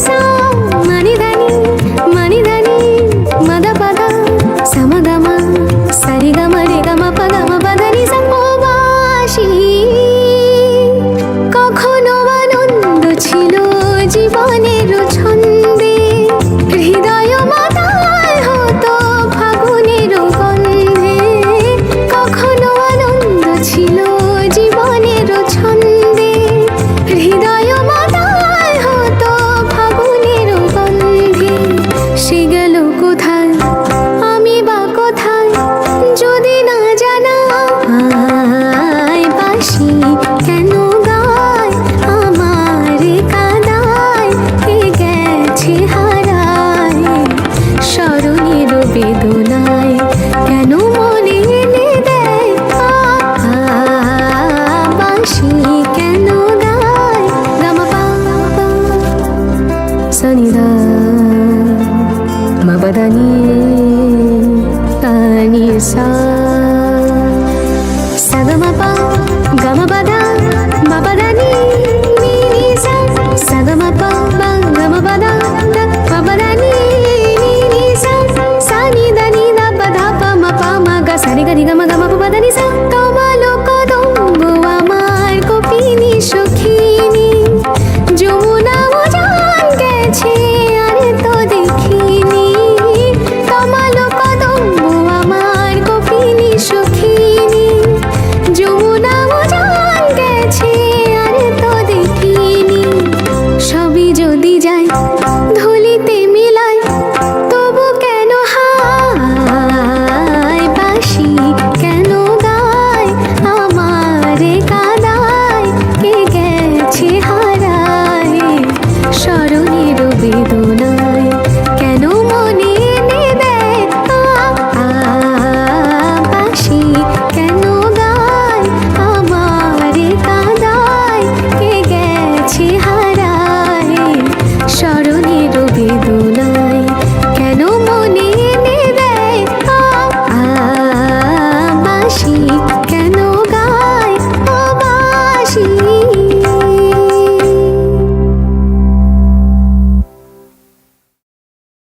సా మనిదని మనిదని మద పద సమగమ సరిగమ రిగమ పగమ పదని సంభోবাসী কখনো আনন্দ ছিল জীবনের ছন্দে হৃদয় মাতাল হতো ফাগুনের গন্ধে কখনো আনন্দ ছিল জীবনের ছন্দে হৃদয় মাতাল হতো ফাগুনের গন্ধে সে গেল কোথায় আমি বা কোথায় যদি না জানা বাঁশি কেন গায় আমার কাদায় কে গেছে হারায় স্মরণের বেদনায় কেন মনে এনে দেয় বাঁশি কেন গায় গামা পা সনিদা মা